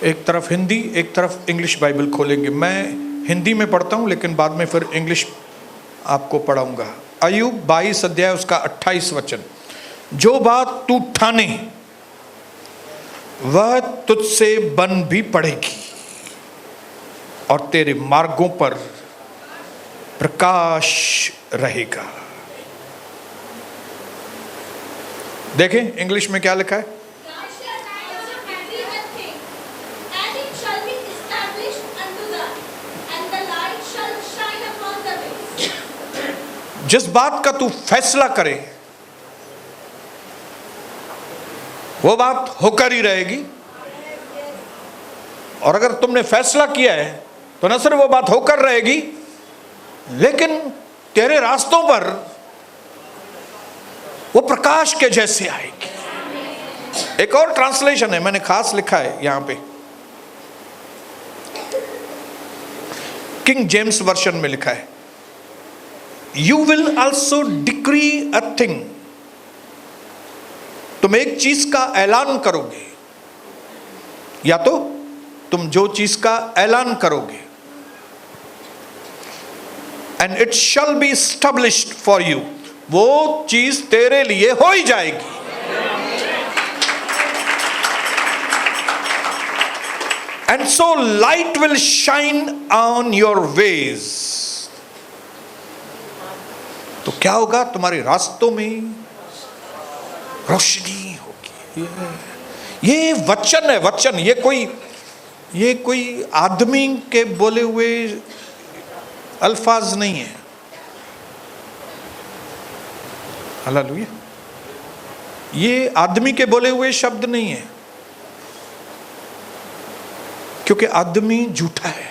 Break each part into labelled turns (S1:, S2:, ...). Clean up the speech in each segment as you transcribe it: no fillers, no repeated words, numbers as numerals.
S1: एक तरफ हिंदी, एक तरफ इंग्लिश बाइबल खोलेंगे। मैं हिंदी में पढ़ता हूँ, लेकिन बाद में फिर इंग्लिश आपको पढ़ाऊंगा। अय्यूब 22 अध्याय उसका 28 वचन। जो बात तू ठाने वह तुझसे बन भी पड़ेगी और तेरे मार्गों पर प्रकाश रहेगा। देखें इंग्लिश में क्या लिखा है। जिस बात का तू फैसला करे वो बात होकर ही रहेगी, और अगर तुमने फैसला किया है तो न सिर्फ वो बात होकर रहेगी, लेकिन तेरे रास्तों पर वो प्रकाश के जैसे आएगी। एक और ट्रांसलेशन है, मैंने खास लिखा है यहां पे, किंग जेम्स वर्जन में लिखा है, you will also decree a thing. तुम एक चीज का ऐलान करोगे, या तो तुम जो चीज का ऐलान करोगे, and it shall be established for you, वो चीज तेरे लिए हो ही जाएगी। And so light will shine on your ways. तो क्या होगा, तुम्हारे रास्तों में रोशनी होगी। ये वचन है, वचन। ये कोई आदमी के बोले हुए अल्फाज नहीं है। हालेलुया। ये आदमी के बोले हुए शब्द नहीं है, क्योंकि आदमी झूठा है।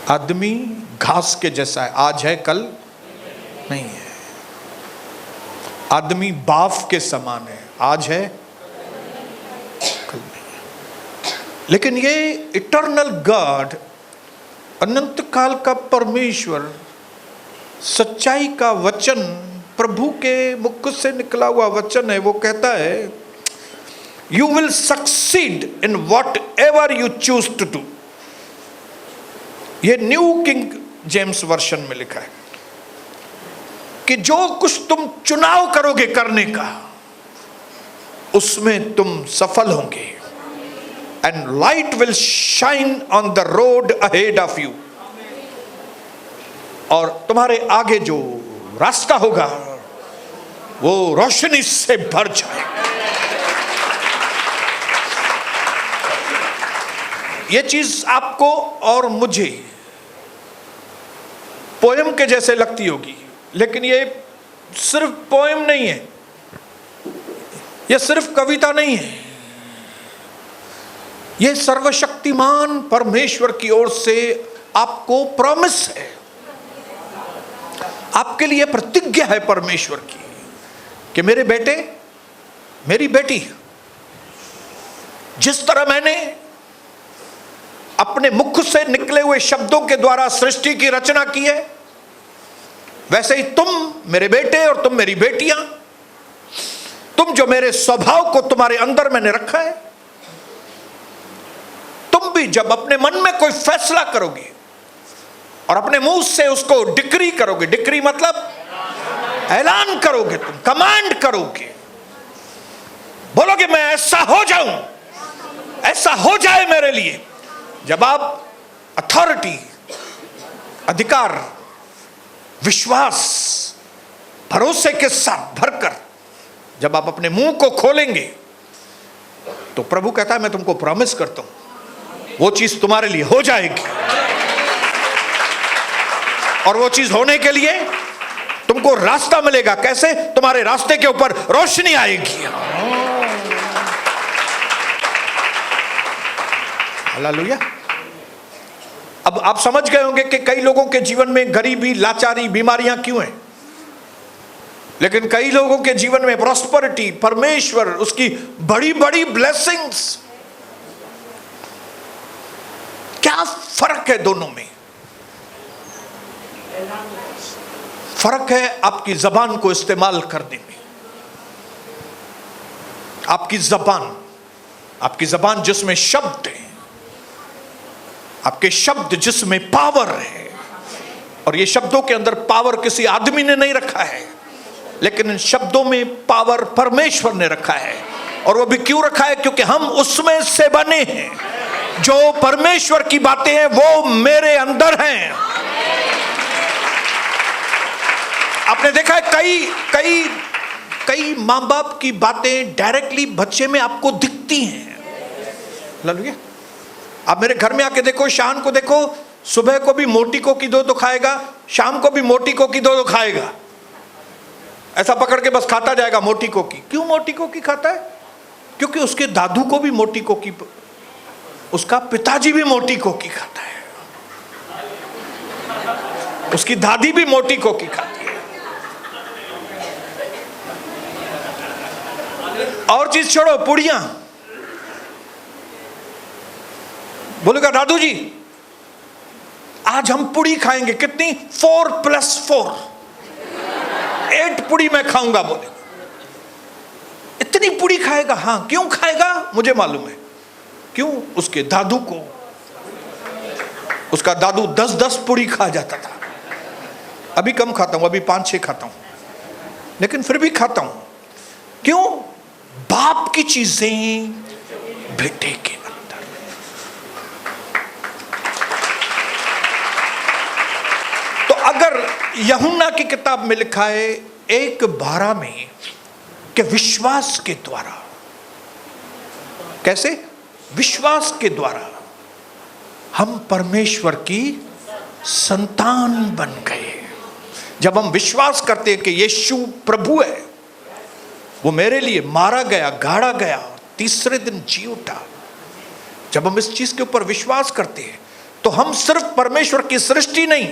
S1: आदमी घास के जैसा है, आज है कल नहीं है। आदमी बाफ के समान है, आज है कल नहीं है। लेकिन ये इटर्नल गॉड, अनंत काल का परमेश्वर, सच्चाई का वचन, प्रभु के मुख से निकला हुआ वचन है। वो कहता है you will succeed in whatever you choose to do. ये न्यू किंग जेम्स वर्जन में लिखा है कि जो कुछ तुम चुनाव करोगे करने का, उसमें तुम सफल होंगे। And light will shine on the road ahead of you. और तुम्हारे आगे जो रास्ता होगा वो रोशनी से भर जाएगा। ये चीज आपको और मुझे पोएम के जैसे लगती होगी, लेकिन ये सिर्फ पोएम नहीं है, ये सिर्फ कविता नहीं है। ये सर्वशक्तिमान परमेश्वर की ओर से आपको प्रॉमिस है, आपके लिए प्रतिज्ञा है परमेश्वर की कि मेरे बेटे, मेरी बेटी, जिस तरह मैंने अपने मुख से निकले हुए शब्दों के द्वारा सृष्टि की रचना की है, वैसे ही तुम मेरे बेटे और तुम मेरी बेटियां, तुम जो मेरे स्वभाव को तुम्हारे अंदर मैंने रखा है, तुम भी जब अपने मन में कोई फैसला करोगे और अपने मुंह से उसको डिक्री करोगे, डिक्री मतलब ऐलान करोगे, तुम कमांड करोगे, बोलोगे मैं ऐसा हो जाऊं, ऐसा हो जाए मेरे लिए। जब आप अथॉरिटी, अधिकार, विश्वास, भरोसे के साथ भरकर जब आप अपने मुंह को खोलेंगे, तो प्रभु कहता है मैं तुमको प्रॉमिस करता हूं वो चीज तुम्हारे लिए हो जाएगी। और वो चीज होने के लिए तुमको रास्ता मिलेगा। कैसे? तुम्हारे रास्ते के ऊपर रोशनी आएगी। हालेलुया। अब आप समझ गए होंगे कि कई लोगों के जीवन में गरीबी, लाचारी, बीमारियां क्यों हैं, लेकिन कई लोगों के जीवन में प्रॉस्पेरिटी, परमेश्वर, उसकी बड़ी बड़ी ब्लेसिंग्स। क्या फर्क है दोनों में? फर्क है आपकी जबान को इस्तेमाल करने में। आपकी जबान, आपकी जबान जिसमें शब्द है, आपके शब्द जिसमें पावर है, और ये शब्दों के अंदर पावर किसी आदमी ने नहीं रखा है, लेकिन इन शब्दों में पावर परमेश्वर ने रखा है। और वो भी क्यों रखा है? क्योंकि हम उसमें से बने हैं। जो परमेश्वर की बातें हैं वो मेरे अंदर हैं। आपने देखा है कई माँ बाप की बातें डायरेक्टली बच्चे में आपको दिखती हैं। हालेलुया। आप मेरे घर में आके देखो, शान को देखो, सुबह को भी मोटी कोकी दो तो खाएगा, शाम को भी मोटी कोकी दो तो खाएगा। ऐसा पकड़ के बस खाता जाएगा मोटी कोकी। क्यों मोटी कोकी खाता है? क्योंकि उसके दादू को भी मोटी कोकी, उसका पिताजी भी मोटी कोकी खाता है, उसकी दादी भी मोटी कोकी खाती है। और चीज छोड़ो, पुड़ियां। बोलेगा दादू जी आज हम पुड़ी खाएंगे। कितनी? 4+4, 8 पुड़ी मैं खाऊंगा। बोले इतनी पुड़ी खाएगा? हाँ। क्यों खाएगा? मुझे मालूम है क्यों। उसके दादू को, उसका दादू 10-10 पुड़ी खा जाता था। अभी कम खाता हूं, अभी 5-6 खाता हूं, लेकिन फिर भी खाता हूं। क्यों? बाप की चीजें बेटे के अंदर। तो अगर यूहन्ना की किताब में लिखा है 1:12 में कि विश्वास के द्वारा, कैसे? विश्वास के द्वारा हम परमेश्वर की संतान बन गए। जब हम विश्वास करते हैं कि यीशु प्रभु है, वो मेरे लिए मारा गया, गाड़ा गया, तीसरे दिन जी उठा, जब हम इस चीज के ऊपर विश्वास करते हैं तो हम सिर्फ परमेश्वर की सृष्टि नहीं,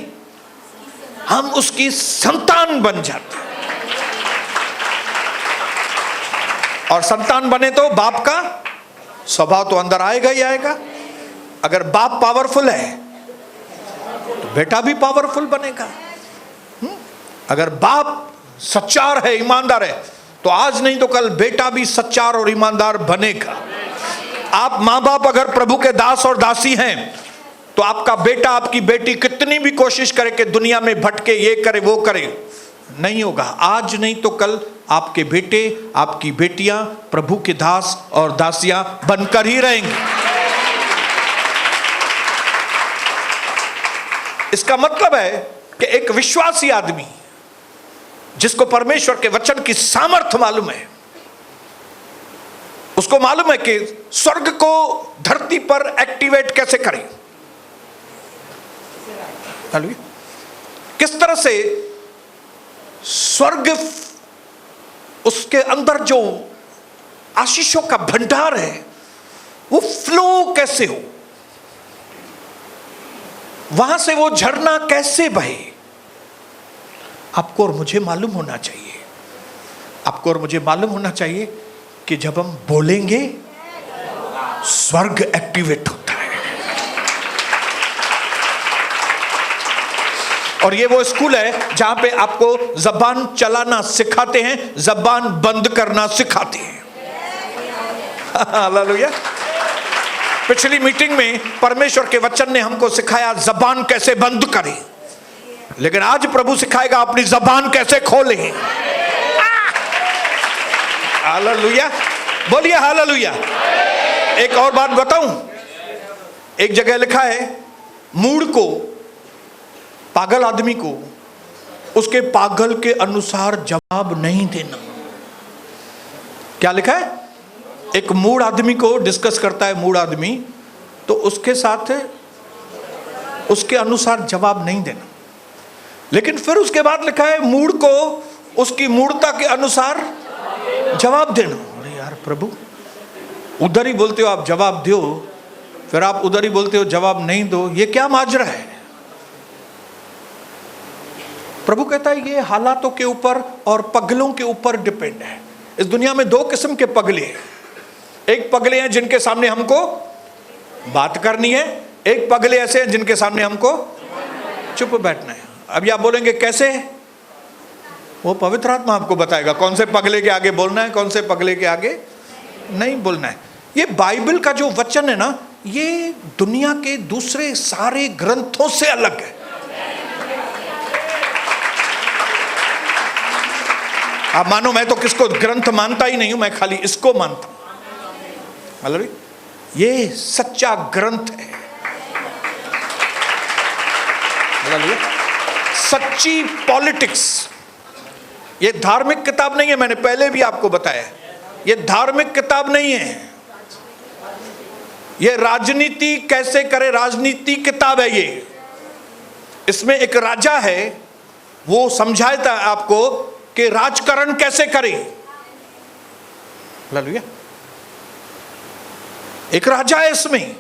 S1: हम उसकी संतान बन जाते हैं। और संतान बने तो बाप का स्वभाव तो अंदर आएगा ही आएगा। अगर बाप पावरफुल है तो बेटा भी पावरफुल बनेगा। अगर बाप सच्चार है, ईमानदार है, तो आज नहीं तो कल बेटा भी सच्चार और ईमानदार बनेगा। आप माँ बाप अगर प्रभु के दास और दासी हैं तो आपका बेटा, आपकी बेटी कितनी भी कोशिश करे कि दुनिया में भटके, ये करे वो करे, नहीं होगा। आज नहीं तो कल आपके बेटे, आपकी बेटियां प्रभु के दास और दासियां बनकर ही रहेंगे। इसका मतलब है कि एक विश्वासी आदमी जिसको परमेश्वर के वचन की सामर्थ्य मालूम है, उसको मालूम है कि स्वर्ग को धरती पर एक्टिवेट कैसे करें। किस तरह से स्वर्ग, उसके अंदर जो आशीषों का भंडार है वो फ्लो कैसे हो, वहां से वो झरना कैसे बहे। आपको और मुझे मालूम होना चाहिए, आपको और मुझे मालूम होना चाहिए कि जब हम बोलेंगे स्वर्ग एक्टिवेट होता है। और ये वो स्कूल है जहां पे आपको जबान चलाना सिखाते हैं, जबान बंद करना सिखाते हैं। हालेलुया। पिछली मीटिंग में परमेश्वर के वचन ने हमको सिखाया जबान कैसे बंद करें, लेकिन आज प्रभु सिखाएगा अपनी जबान कैसे खोलें। हालेलुया, बोलिए हालेलुया। एक और बात बताऊं, एक जगह लिखा है मूढ़ को, पागल आदमी को उसके पागल के अनुसार जवाब नहीं देना। क्या लिखा है? एक मूढ़ आदमी को डिस्कस करता है, मूढ़ आदमी, तो उसके साथ उसके अनुसार जवाब नहीं देना। लेकिन फिर उसके बाद लिखा है मूढ़ को उसकी मूढ़ता के अनुसार जवाब देना। अरे यार प्रभु, उधर ही बोलते हो आप जवाब दो, फिर आप उधर ही बोलते हो जवाब नहीं दो, ये क्या माजरा है? प्रभु कहता है ये हालातों के ऊपर और पगलों के ऊपर डिपेंड है। इस दुनिया में 2 किस्म के पगले हैं। एक पगले हैं जिनके सामने हमको बात करनी है, एक पगले ऐसे हैं जिनके सामने हमको चुप बैठना है। अभी आप बोलेंगे कैसे? वो पवित्र आत्मा आपको बताएगा कौन से पगले के आगे बोलना है, कौन से पगले के आगे नहीं बोलना है। ये बाइबल का जो वचन है ना, ये दुनिया के दूसरे सारे ग्रंथों से अलग है। आप मानो मैं तो किसको ग्रंथ मानता ही नहीं हूं, मैं खाली इसको मानता हूं। मतलब ये सच्चा ग्रंथ है, सच्ची पॉलिटिक्स। ये धार्मिक किताब नहीं है, मैंने पहले भी आपको बताया, ये धार्मिक किताब नहीं है। ये राजनीति कैसे करे, राजनीति किताब है ये। इसमें एक राजा है, वो समझाता है आपको कि राजकरण कैसे करे। हालेलुया। एक राजा है इसमें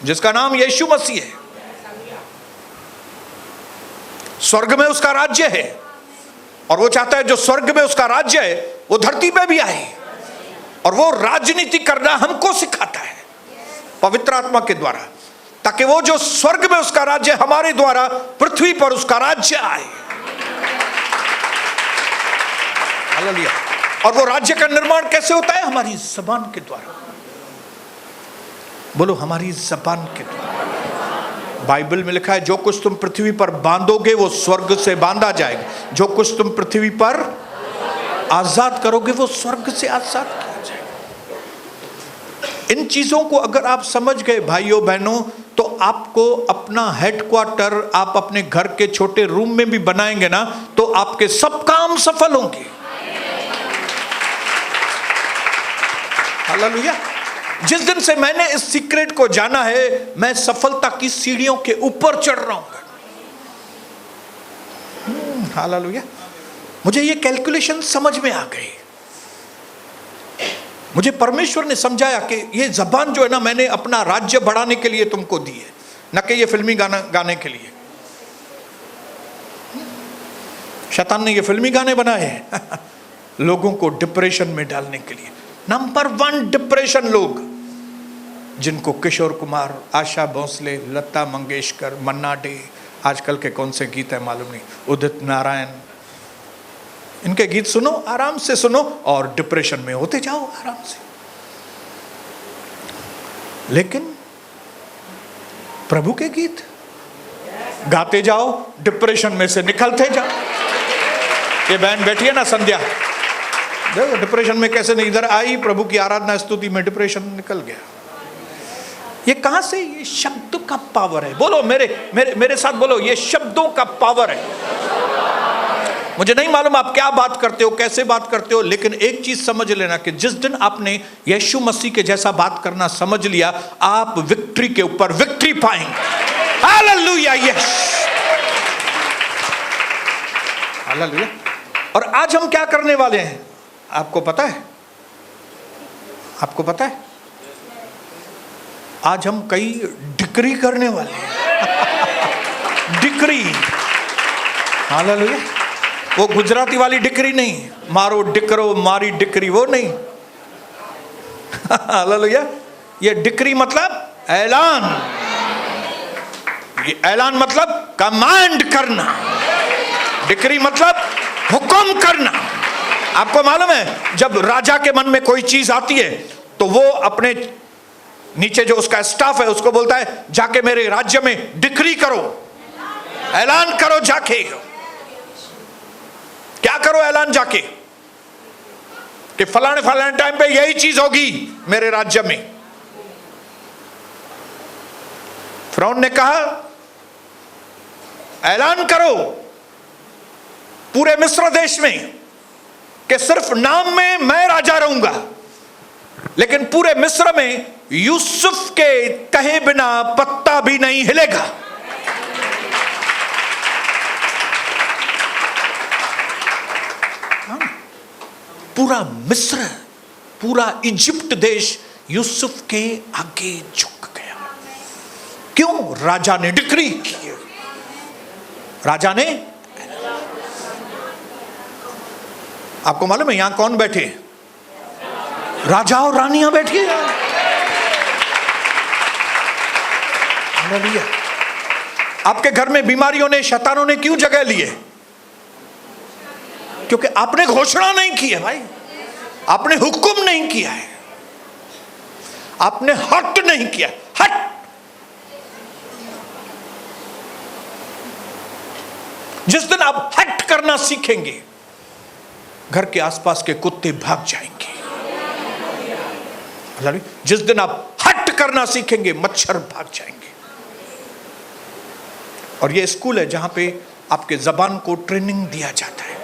S1: जिसका नाम यीशु मसीह है। स्वर्ग में उसका राज्य है और वो चाहता है जो स्वर्ग में उसका राज्य है वो धरती पे भी आए, और वो राजनीति करना हमको सिखाता है पवित्र आत्मा के द्वारा, ताकि वो जो स्वर्ग में उसका राज्य हमारे द्वारा पृथ्वी पर उसका राज्य आए। हालेलुया। और वो राज्य का निर्माण कैसे होता है? हमारी जबान के द्वारा। बोलो, हमारी जबान के द्वारा। बाइबल में लिखा है जो कुछ तुम पृथ्वी पर बांधोगे वो स्वर्ग से बांधा जाएगा, जो कुछ तुम पृथ्वी पर आजाद करोगे वो स्वर्ग से आजाद किया जाएगा। इन चीजों को अगर आप समझ गए भाइयों बहनों, तो आपको अपना हेडक्वार्टर आप अपने घर के छोटे रूम में भी बनाएंगे ना, तो आपके सब काम सफल होंगे। हालेलुया। जिस दिन से मैंने इस सीक्रेट को जाना है, मैं सफलता की सीढ़ियों के ऊपर चढ़ रहा हूं। हालेलुया। मुझे ये कैलकुलेशन समझ में आ गई। मुझे परमेश्वर ने समझाया कि ये जबान जो है ना, मैंने अपना राज्य बढ़ाने के लिए तुमको दी है, न कि ये फिल्मी गाना गाने के लिए। शैतान ने ये फिल्मी गाने बनाए हैं लोगों को डिप्रेशन में डालने के लिए। नंबर 1 डिप्रेशन लोग, जिनको किशोर कुमार, आशा भोसले, लता मंगेशकर, मन्ना डे, आजकल के कौन से गीत है मालूम नहीं, उदित नारायण, इनके गीत सुनो, आराम से सुनो और डिप्रेशन में होते जाओ आराम से। लेकिन प्रभु के गीत गाते जाओ, डिप्रेशन में से निकलते जाओ। ये बहन बैठी है ना संध्या, देखो डिप्रेशन में कैसे नहीं, इधर आई प्रभु की आराधना स्तुति में डिप्रेशन निकल गया। ये कहां से? ये शब्द का पावर है। बोलो मेरे मेरे मेरे साथ बोलो, ये शब्दों का पावर है। मुझे नहीं मालूम आप क्या बात करते हो, कैसे बात करते हो, लेकिन एक चीज समझ लेना कि जिस दिन आपने यीशु मसीह के जैसा बात करना समझ लिया, आप विक्ट्री के ऊपर विक्ट्री पाएंगे। हालेलुया। Yes, hallelujah. और आज हम क्या करने वाले हैं आपको पता है? आपको पता है? आज हम कई डिक्री करने वाले हैं। डिक्री। हालेलुया। वो गुजराती वाली डिक्री नहीं, मारो डिकरो मारी डिक्री, वो नहीं। हालेलुया। ये डिक्री मतलब ऐलान। ये ऐलान मतलब कमांड करना, डिक्री मतलब हुक्म करना। आपको मालूम है जब राजा के मन में कोई चीज आती है तो वो अपने नीचे जो उसका स्टाफ है उसको बोलता है जाके मेरे राज्य में डिक्री करो, ऐलान करो। जाके क्या करो? ऐलान जाके कि फलाने फलाने टाइम पे यही चीज होगी मेरे राज्य में। फिरौन ने कहा ऐलान करो पूरे मिस्र देश में कि सिर्फ नाम में मैं राजा रहूंगा, लेकिन पूरे मिस्र में यूसुफ के कहे बिना पत्ता भी नहीं हिलेगा। पूरा मिस्र, पूरा इजिप्ट देश यूसुफ के आगे झुक गया। क्यों? राजा ने डिक्री की। राजा ने, आपको मालूम है यहां कौन बैठे? राजा और रानियां बैठी है। आपके घर में बीमारियों ने, शैतानों ने क्यों जगह लिए? क्योंकि आपने घोषणा नहीं की है भाई, आपने हुक्म नहीं किया है। आपने हट नहीं किया, हट। जिस दिन आप हट करना सीखेंगे, घर के आसपास के कुत्ते भाग जाएंगे। जिस दिन आप हट करना सीखेंगे, मच्छर भाग जाएंगे। और ये स्कूल है जहां पे आपके जबान को ट्रेनिंग दिया जाता है।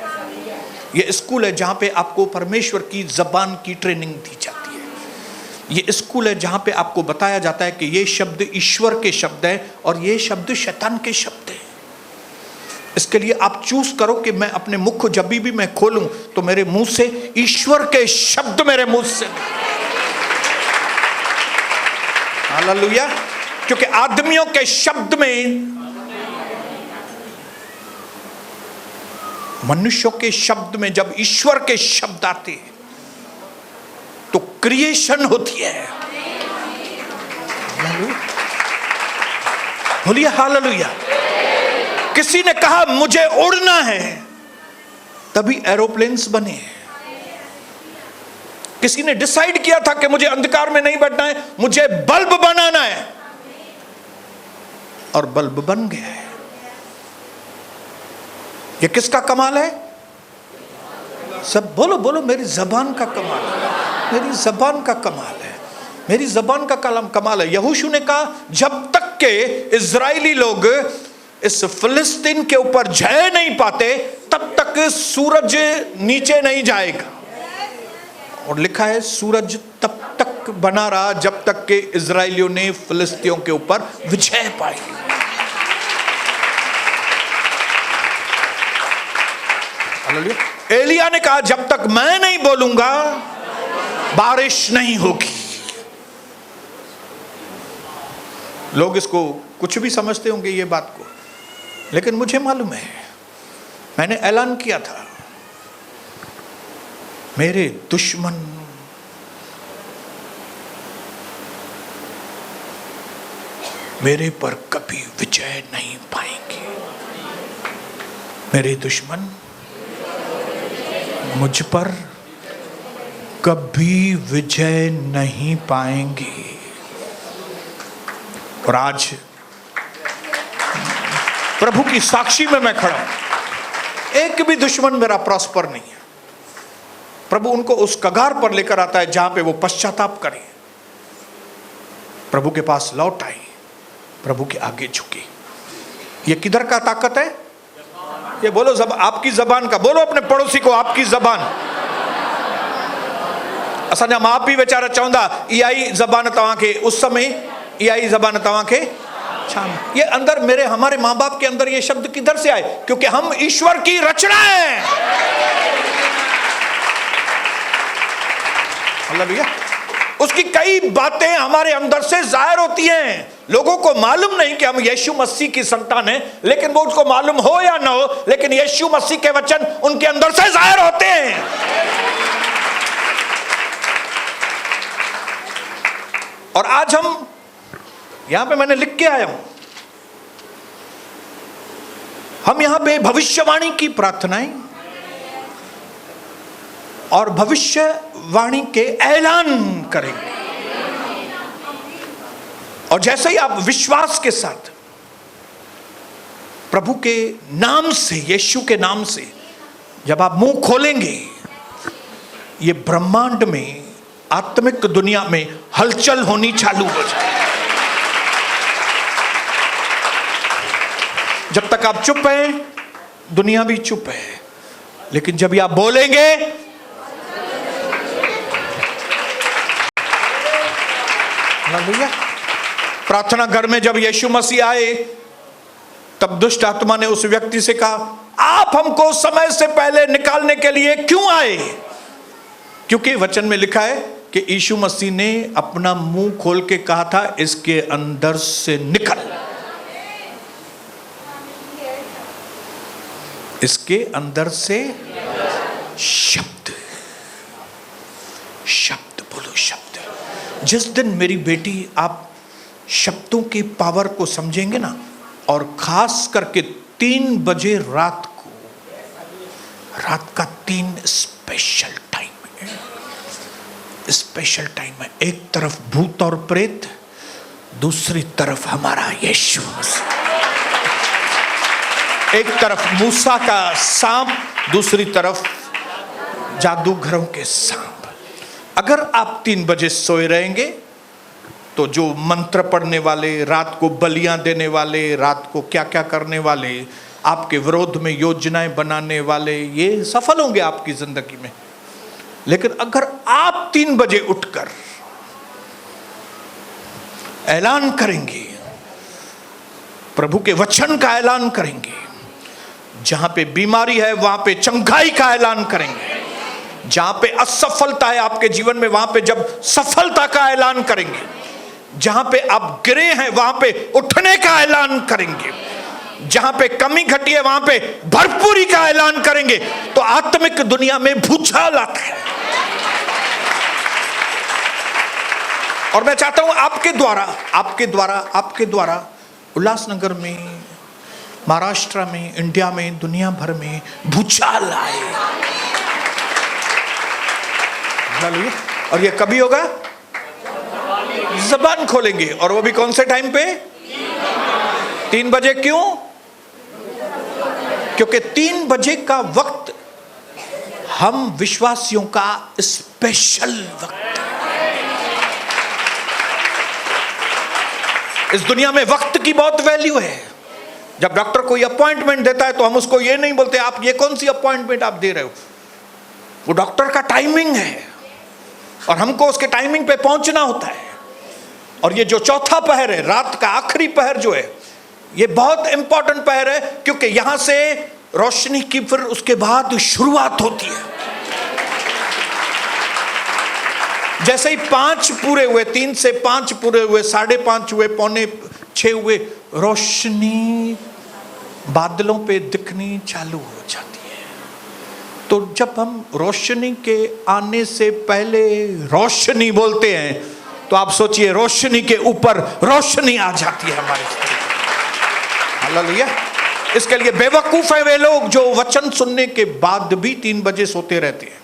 S1: ये स्कूल है जहां पे आपको परमेश्वर की जबान की ट्रेनिंग दी जाती है। ये स्कूल है जहां पे आपको बताया जाता है कि ये शब्द ईश्वर के शब्द हैं और ये शब्द शैतान के शब्द हैं। इसके लिए आप चूज करो कि मैं अपने मुख को जब भी मैं खोलूं तो मेरे मुंह से ईश्वर के शब्द मेरे मुंह से। हालेलुया। क्योंकि आदमियों के शब्द में, मनुष्यों के शब्द में जब ईश्वर के शब्द आते हैं तो क्रिएशन होती है। बोलिए हालेलुया। किसी ने कहा मुझे उड़ना है, तभी एरोप्लेन्स बने। किसी ने डिसाइड किया था कि मुझे अंधकार में नहीं बैठना है, मुझे बल्ब बनाना है, और बल्ब बन गया है। ये किसका कमाल है? सब बोलो बोलो, मेरी जबान का कमाल है, मेरी जबान का कमाल है, मेरी जबान का कमाल है। यहोशू ने कहा जब तक के इजरायली लोग इस फिलिस्तीन के ऊपर जय नहीं पाते तब तक सूरज नीचे नहीं जाएगा। और लिखा है सूरज तब तक बना रहा जब तक के इजरायलियों ने फिलिस्तियों के ऊपर विजय पाई। एलिया ने कहा जब तक मैं नहीं बोलूंगा बारिश नहीं होगी। लोग इसको कुछ भी समझते होंगे ये बात को, लेकिन मुझे मालूम है, मैंने ऐलान किया था मेरे दुश्मन मेरे पर कभी विजय नहीं पाएंगे। मेरे दुश्मन मुझ पर कभी विजय नहीं पाएंगे। और आज प्रभु की साक्षी में मैं खड़ा हूं, एक भी दुश्मन मेरा प्रॉस्पर नहीं है। प्रभु उनको उस कगार पर लेकर आता है जहां पे वो पश्चाताप करें, प्रभु के पास लौट आए, प्रभु के आगे झुके। ये किधर का ताकत है? ये बोलो आपकी जबान का। बोलो अपने पड़ोसी को आपकी जबान। असांजा माँ पीउ वेचारा चवंदा इहा जबान तव्हांखे उस समय, इहा जबान तव्हांखे शाम। ये अंदर मेरे हमारे माँ बाप के अंदर ये शब्द किधर से आए? क्योंकि हम ईश्वर की रचना है। हालेलुया। उसकी कई बातें हमारे अंदर से जाहिर होती हैं। लोगों को मालूम नहीं कि हम यीशु मसीह की संतान हैं, लेकिन वो उसको मालूम हो या ना हो, लेकिन यीशु मसीह के वचन उनके अंदर से जाहिर होते हैं। और आज हम यहां पे मैंने लिख के आया हूं, हम यहां पे भविष्यवाणी की प्रार्थनाएं और भविष्यवाणी के ऐलान करेंगे। और जैसे ही आप विश्वास के साथ प्रभु के नाम से, यीशु के नाम से जब आप मुंह खोलेंगे, ये ब्रह्मांड में, आत्मिक दुनिया में हलचल होनी चालू हो जाए। जब तक आप चुप हैं, दुनिया भी चुप है, लेकिन जब आप बोलेंगे, प्रार्थना घर में जब यीशु मसीह आए, तब दुष्ट आत्मा ने उस व्यक्ति से कहा, आप हमको समय से पहले निकालने के लिए क्यों आए? क्योंकि वचन में लिखा है कि यीशु मसीह ने अपना मुंह खोल के कहा था, इसके अंदर से निकल। इसके अंदर से शब्द, शब्द बोलो, शब्द। जिस दिन मेरी बेटी आप शब्दों की पावर को समझेंगे ना, और खास करके 3 बजे रात को, रात का 3 स्पेशल टाइम है, स्पेशल टाइम है। एक तरफ भूत और प्रेत, दूसरी तरफ हमारा यीशु मसीह। एक तरफ मूसा का सांप, दूसरी तरफ जादूगरों के सांप। अगर आप 3 बजे सोए रहेंगे तो जो मंत्र पढ़ने वाले, रात को बलियां देने वाले, रात को क्या क्या करने वाले, आपके विरोध में योजनाएं बनाने वाले, ये सफल होंगे आपकी जिंदगी में। लेकिन अगर आप 3 बजे उठकर ऐलान करेंगे, प्रभु के वचन का ऐलान करेंगे, जहां पे बीमारी है वहां पे चंगाई का ऐलान करेंगे, जहां पे असफलता है आपके जीवन में वहां पे जब सफलता का ऐलान करेंगे, जहां पे आप गिरे हैं वहां पे उठने का ऐलान करेंगे, जहां पे कमी घटी है वहां पे भरपूरी का ऐलान करेंगे, तो आत्मिक दुनिया में भूचाल आता है। और मैं चाहता हूं आपके द्वारा उल्लासनगर में, महाराष्ट्र में, इंडिया में, दुनिया भर में भूचाल आए। और ये कभी होगा? ज़बान खोलेंगे, और वो भी कौन से टाइम पे? 3 बजे। क्यों? क्योंकि 3 बजे का वक्त हम विश्वासियों का स्पेशल वक्त है। इस दुनिया में वक्त की बहुत वैल्यू है। जब डॉक्टर कोई अपॉइंटमेंट देता है तो हम उसको ये नहीं बोलते आप ये कौन सी अपॉइंटमेंट आप दे रहे हो, वो डॉक्टर का टाइमिंग है और हमको उसके टाइमिंग पे पहुंचना होता है। और ये जो चौथा पहर है, रात का आखिरी पहर जो है, ये बहुत इंपॉर्टेंट पहर है, क्योंकि यहां से रोशनी की फिर उसके बाद शुरुआत होती है। जैसे ही 5 पूरे हुए, 3 से 5 पूरे हुए, 5:30 हुए, 5:45 हुए, रोशनी बादलों पे दिखनी चालू हो जाती है। तो जब हम रोशनी के आने से पहले रोशनी बोलते हैं तो आप सोचिए रोशनी के ऊपर रोशनी आ जाती है हमारे। हालेलुया। इसके लिए बेवकूफ है वे लोग जो वचन सुनने के बाद भी 3 बजे सोते रहते हैं।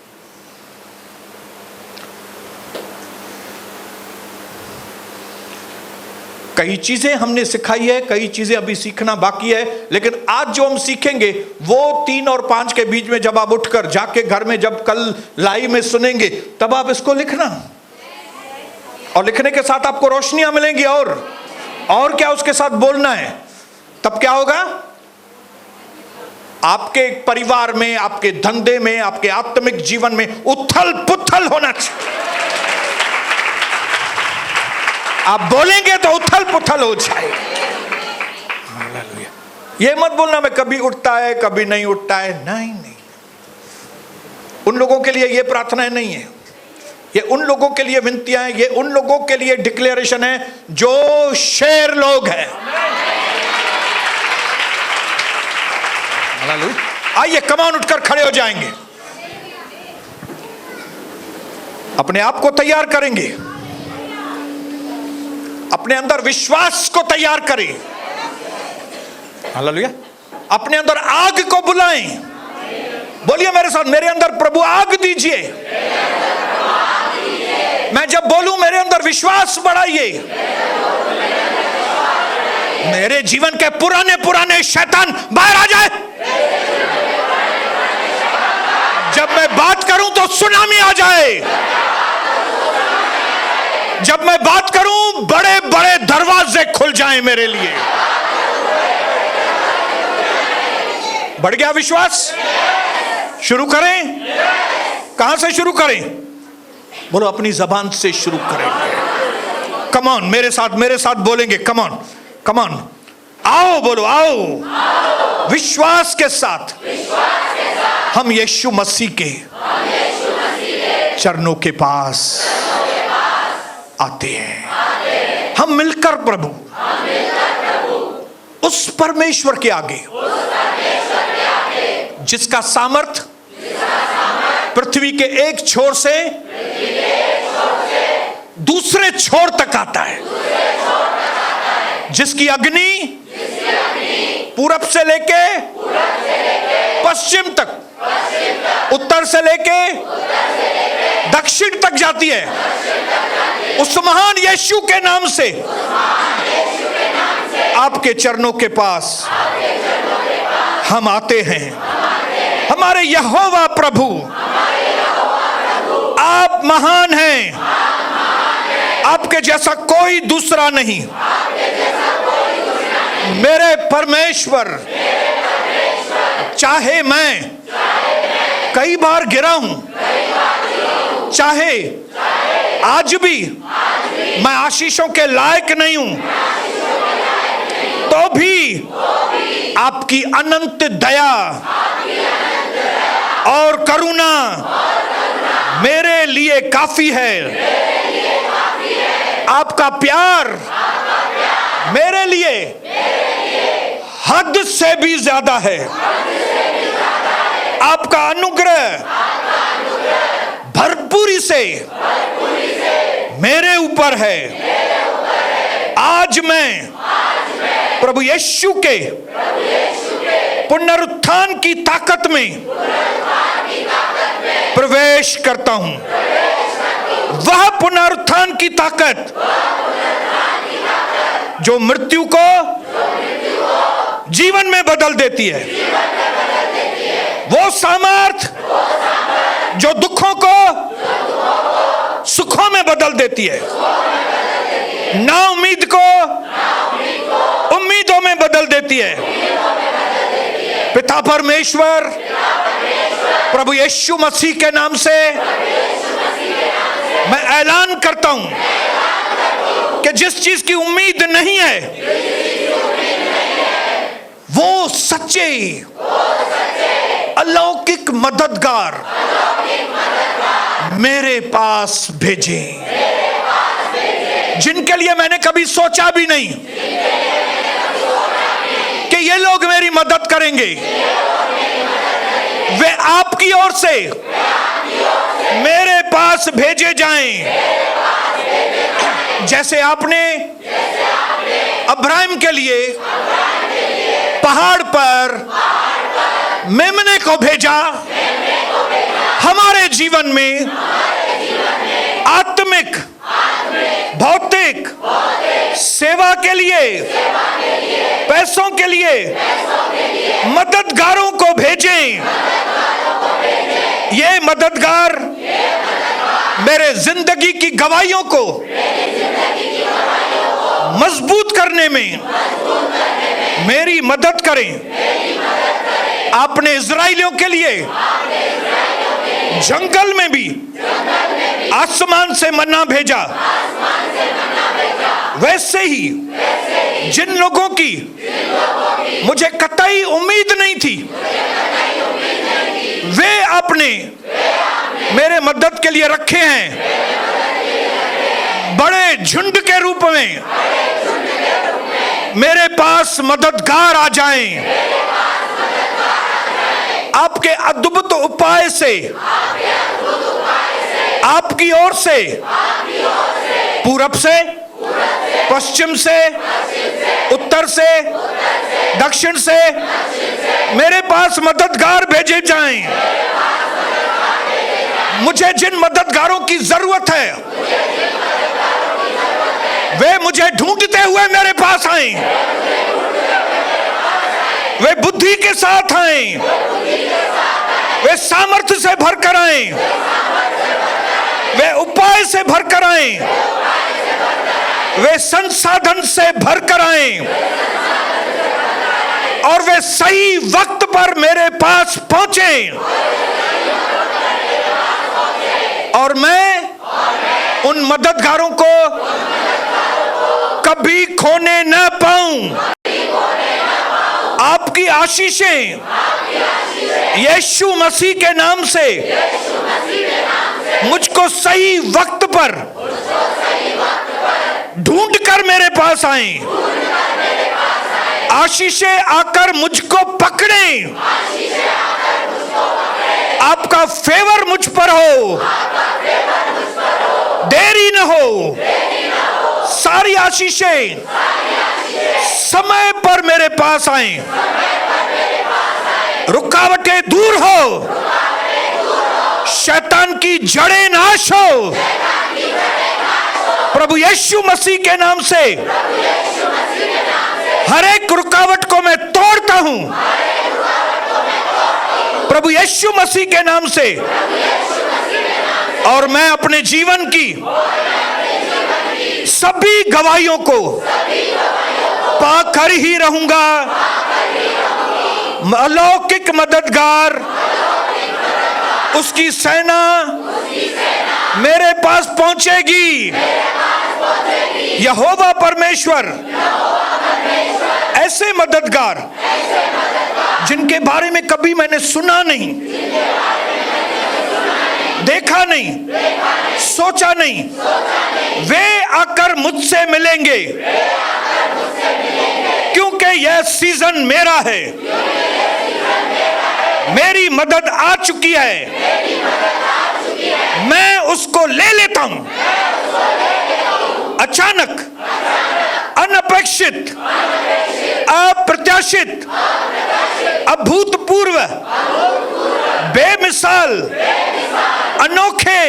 S1: कई चीजें हमने सिखाई है, कई चीजें अभी सीखना बाकी है, लेकिन आज जो हम सीखेंगे वो 3 और 5 के बीच में जब आप उठकर जाके घर में जब कल लाइव में सुनेंगे तब आप इसको लिखना, और लिखने के साथ आपको रोशनियां मिलेंगी। और क्या उसके साथ बोलना है, तब क्या होगा? आपके परिवार में, आपके धंधे में, आपके आत्मिक जीवन में उथल पुथल होना चाहिए। आप बोलेंगे तो उथल पुथल हो जाए। ये मत बोलना मैं कभी उठता है कभी नहीं उठता है, नहीं। उन लोगों के लिए ये प्रार्थनाएं नहीं है, ये उन लोगों के लिए विनतियां हैं, ये उन लोगों के लिए डिक्लेरेशन है जो शेर लोग हैं। आइए कमान उठकर खड़े हो जाएंगे, अपने आप को तैयार करेंगे, अपने अंदर विश्वास को तैयार करें। हालेलुया। अपने अंदर आग को बुलाएं। बोलिए मेरे साथ, मेरे अंदर प्रभु आग दीजिए। मैं जब बोलूं मेरे अंदर विश्वास बढ़ाइए। मेरे जीवन के पुराने शैतान बाहर आ जाए। जब मैं बात करूं तो सुनामी आ जाए। जब मैं बात करूं बड़े बड़े दरवाजे खुल जाएं मेरे लिए। बढ़ गया विश्वास? शुरू करें? कहां से शुरू करें? बोलो अपनी जबान से शुरू करेंगे। कम ऑन, मेरे साथ बोलेंगे। कम ऑन, आओ, बोलो आओ। विश्वास के साथ हम यीशु मसीह के चरणों के पास आते हैं। हम मिलकर प्रभु उस परमेश्वर के आगे जिसका सामर्थ पृथ्वी के एक छोर से दूसरे छोर तक आता है, जिसकी अग्नि पूरब से लेके पश्चिम तक उत्तर से लेके दक्षिण तक जाती है। उस महान यीशु के नाम से आपके चरणों के पास हम आते हैं। हमारे यहोवा प्रभु, आप महान हैं, आपके जैसा कोई दूसरा नहीं। मेरे परमेश्वर, चाहे मैं कई बार गिरा हूं, चाहे आज भी मैं आशीषों के लायक नहीं हूं, तो भी आपकी अनंत दया और करुणा मेरे लिए काफी है। आपका प्यार मेरे लिए हद से भी ज्यादा है। आपका अनुग्रह भरपूरी से मेरे ऊपर है। आज मैं प्रभु यीशु के पुनरुत्थान की ताकत में प्रवेश करता हूं। वह पुनरुत्थान की ताकत जो मृत्यु को जीवन में बदल देती है, वो सामर्थ जो दुखों को सुखों में बदल देती है, ना उम्मीद को उम्मीदों में बदल देती है। पिता परमेश्वर, प्रभु यीशु मसीह के नाम से मैं ऐलान करता हूं कि जिस चीज की उम्मीद नहीं है, वो सच्चे अलौकिक मददगार मेरे पास भेजे, जिनके लिए मैंने कभी सोचा भी नहीं कि ये लोग मेरी मदद करेंगे। वे आपकी ओर से मेरे पास भेजे जाएं, जैसे आपने अब्राहम के लिए पहाड़ पर मेमने को भेजा। हमारे जीवन में आत्मिक भौतिक सेवा के लिए, पैसों के लिए मददगारों को भेजें। ये मददगार मेरे जिंदगी की गवाहियों को मजबूत करने में मेरी मदद करें। आपने इजराइलियों के लिए जंगल में भी आसमान से मन्ना भेजा, वैसे ही जिन लोगों की मुझे कतई उम्मीद नहीं थी, वे आपने मेरे मदद के लिए रखे हैं। बड़े झुंड के रूप में मेरे पास मददगार आ जाएं। आपके अद्भुत उपाय से, आपकी ओर से, पूरब से, पश्चिम से, उत्तर से, दक्षिण से मेरे पास मददगार भेजे जाएं। मुझे जिन मददगारों की जरूरत है, वे मुझे ढूंढते हुए मेरे पास आएं। वे बुद्धि के साथ आएं, वे सामर्थ्य से भरकर आएं, वे उपाय से भरकर आएं, वे संसाधन से भरकर आएं, और वे सही वक्त पर मेरे पास पहुंचे, और मैं उन मददगारों को कभी खोने न पाऊं। आपकी आशीषें यीशु मसीह के नाम से मुझको सही वक्त पर ढूंढ कर मेरे पास आएं। आशीषें आकर मुझको पकड़ें। आपका फेवर मुझ पर हो, देरी न हो। सारी आशीषें समय पर मेरे पास आएं। रुकावटें दूर हो, शैतान की जड़ें नाश हो। प्रभु यीशु मसीह के नाम से हर एक रुकावट को मैं तोड़ता हूं। प्रभु यीशु मसीह के नाम से। और मैं अपने जीवन की सभी गवाहियों को पाकर ही रहूंगा। अलौकिक मददगार, उसकी सेना मेरे पास पहुंचेगी। यहोवा परमेश्वर ऐसे मददगार जिनके बारे में कभी मैंने सुना नहीं, देखा नहीं, सोचा नहीं, वे आकर मुझसे मिलेंगे, क्योंकि यह सीजन मेरा है। मेरी मदद आ चुकी है, मैं उसको ले लेता हूं। अचानक, अनपेक्षित, अप्रत्याशित, अभूतपूर्व, बेमिसाल, अनोखे,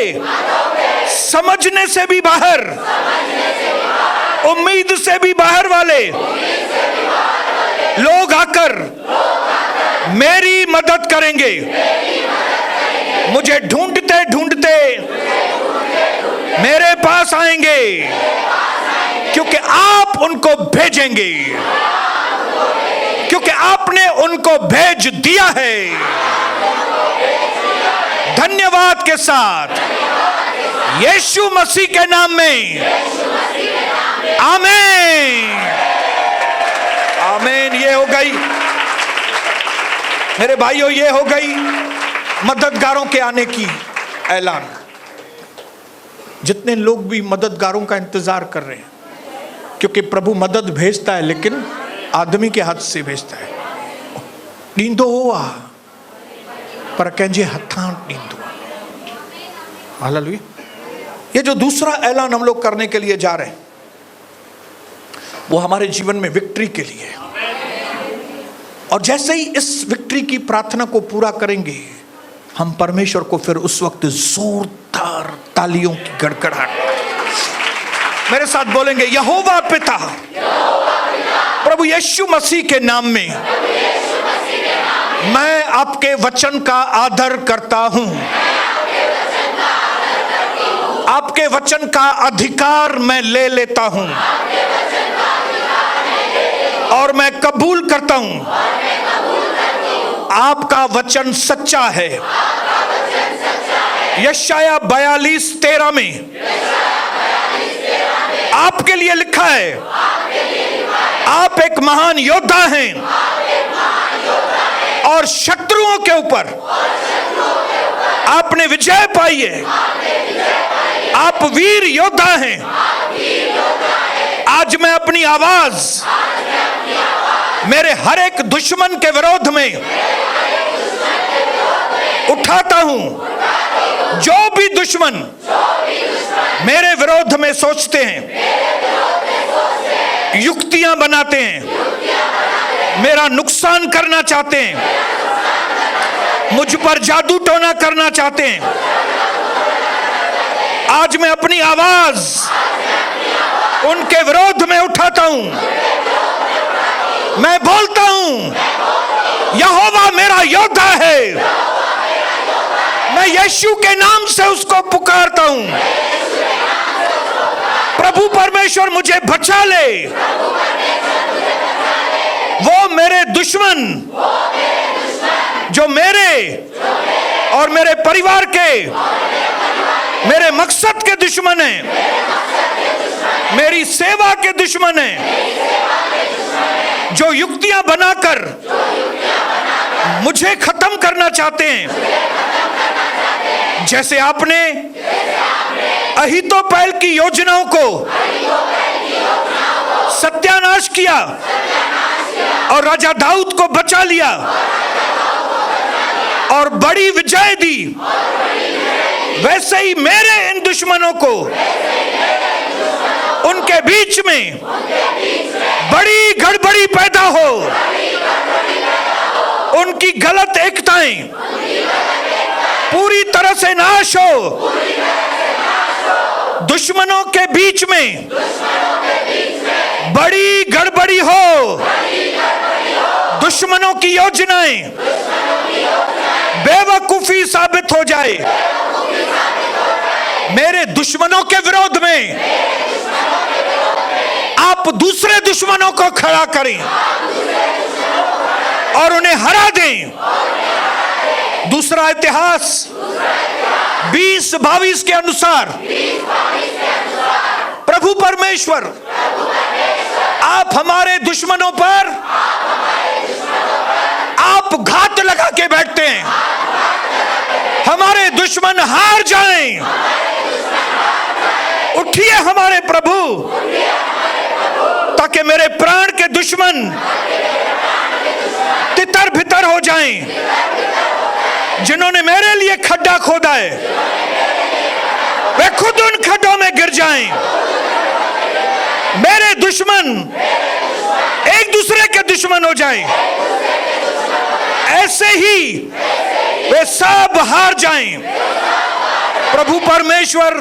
S1: समझने से भी बाहर, उम्मीद से भी बाहर वाले लोग आकर मेरी मदद करेंगे। मुझे ढूंढते ढूंढते मेरे पास आएंगे, क्योंकि आप उनको भेजेंगे, क्योंकि आपने उनको भेज दिया है। धन्यवाद के साथ यीशु मसीह के नाम में आमीन, आमीन। ये हो गई मेरे भाइयों, ये हो गई मददगारों के आने की ऐलान। जितने लोग भी मददगारों का इंतजार कर रहे हैं, क्योंकि प्रभु मदद भेजता है लेकिन आदमी के हाथ से भेजता है। नींदो हुआ पर कंहिंजे हथां नींदो। हालेलुया। ये जो दूसरा ऐलान हम लोग करने के लिए जा रहे हैं, वो हमारे जीवन में विक्ट्री के लिए है। और जैसे ही इस विक्ट्री की प्रार्थना को पूरा करेंगे, हम परमेश्वर को फिर उस वक्त जोरदार तालियों की गड़गड़ाहट, मेरे साथ बोलेंगे, यहोवा पिता प्रभु यीशु मसीह के नाम में मैं आपके वचन का आदर करता हूं। आपके वचन का अधिकार मैं ले लेता हूं और मैं कबूल करता हूं। आपका वचन सच्चा है। यशाया 42:13 में आपके लिए लिखा है, आप एक महान योद्धा हैं और शत्रुओं के ऊपर आपने विजय पाई है। आप वीर योद्धा हैं। आज मैं अपनी आवाज मेरे हर एक दुश्मन के विरोध में उठाता हूं। जो भी दुश्मन मेरे विरोध में सोचते हैं, युक्तियां बनाते हैं, मेरा नुकसान करना चाहते हैं, मुझ पर जादू टोना करना चाहते हैं, आज मैं अपनी आवाज उनके विरोध में उठाता हूं। मैं बोलता हूं, यहोवा मेरा योद्धा है। मैं यीशु के नाम से उसको पुकारता हूं। प्रभु परमेश्वर मुझे बचा ले। वो मेरे दुश्मन जो मेरे और मेरे परिवार के, मेरे मकसद के दुश्मन हैं, मेरी सेवा के दुश्मन हैं, जो युक्तियां बनाकर मुझे खत्म करना चाहते हैं, जैसे आपने अहीतोपेल की योजनाओं को सत्यानाश किया और राजा दाऊद को बचा लिया और बड़ी विजय दी, वैसे ही मेरे इन दुश्मनों को उनके बीच में बड़ी गड़बड़ी पैदा हो, उनकी गलत एकताएं पूरी तरह से नाश हो। दुश्मनों के बीच में बड़ी गड़बड़ी हो। दुश्मनों की योजनाएं बेवकूफी साबित हो जाए। मेरे दुश्मनों के विरोध में आप दूसरे दुश्मनों को खड़ा करें और उन्हें हरा दें। दूसरा इतिहास 20:22 के अनुसार प्रभु परमेश्वर आप हमारे दुश्मनों पर आप घात लगा के बैठते हैं। हमारे दुश्मन हार जाएं। उठिए हमारे प्रभु, ताकि मेरे प्राण के दुश्मन तितर बितर हो जाएं। जिन्होंने मेरे लिए खड्डा खोदा है वे खुद उन खड्डों में गिर जाएं। मेरे दुश्मन एक दूसरे के दुश्मन हो जाएं। ऐसे ही वे सब हार जाएं। प्रभु परमेश्वर,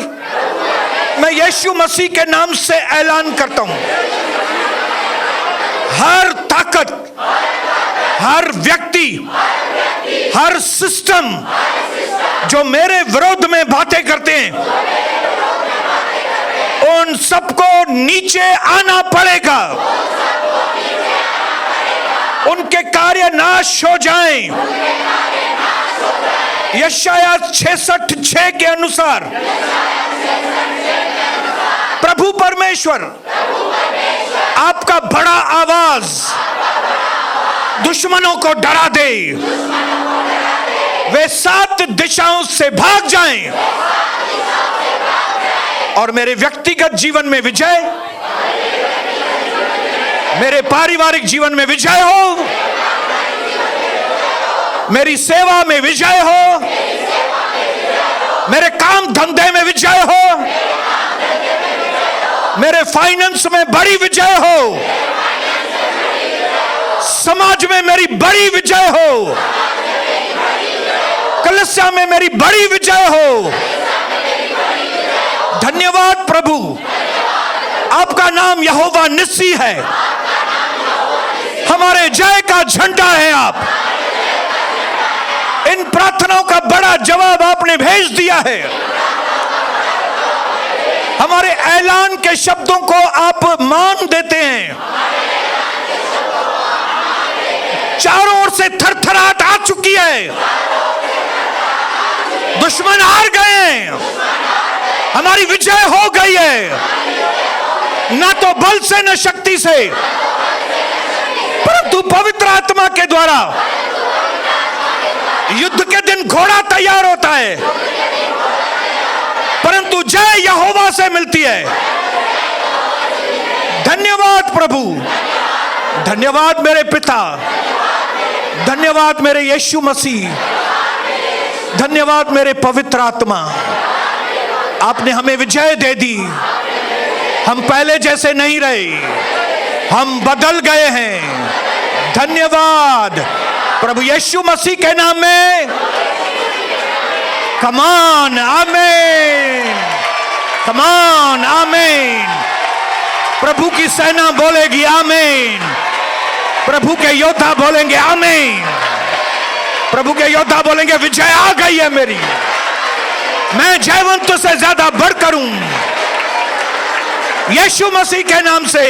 S1: मैं यीशु मसीह के नाम से ऐलान करता हूं, हर ताकत, हर व्यक्ति, हर सिस्टम जो मेरे विरोध में बातें करते हैं, उन सबको नीचे आना पड़ेगा। उनके कार्य नाश हो जाएं। यशाया 66:6 के अनुसार प्रभु परमेश्वर आपका बड़ा आवाज दुश्मनों को डरा दे। वे 7 दिशाओं से भाग जाएं और मेरे व्यक्तिगत जीवन में विजय, मेरे पारिवारिक जीवन में विजय हो, मेरी सेवा में विजय हो, मेरे काम धंधे में विजय हो, मेरे फाइनेंस में बड़ी विजय हो, समाज में मेरी बड़ी विजय हो, कलीसिया में मेरी बड़ी विजय हो। धन्यवाद प्रभु, आपका नाम यहोवा निस्सी है। हमारे जय का झंडा है आप। इन प्रार्थनाओं का बड़ा जवाब आपने भेज दिया है। हमारे ऐलान के शब्दों को आप मान देते हैं। चारों ओर से थरथराहट आ चुकी है। दुश्मन हार गए हैं। हमारी विजय हो गई है, ना तो बल से न शक्ति से, परंतु पवित्र आत्मा के द्वारा। युद्ध के दिन घोड़ा तैयार होता है, परंतु जय यहोवा से मिलती है। धन्यवाद प्रभु, धन्यवाद मेरे पिता, धन्यवाद मेरे यीशु मसीह, धन्यवाद मेरे पवित्र आत्मा। आपने हमें विजय दे दी। हम पहले जैसे नहीं रहे, हम बदल गए हैं। धन्यवाद प्रभु यीशु मसीह के नाम में। कम ऑन, आमीन, कम ऑन, आमीन। प्रभु की सेना बोलेगी आमीन। प्रभु के योद्धा बोलेंगे आमीन। प्रभु के योद्धा बोलेंगे विजय आ गई है मेरी। मैं जयवंत से ज्यादा बढ़कर हूं। यीशु मसीह के नाम से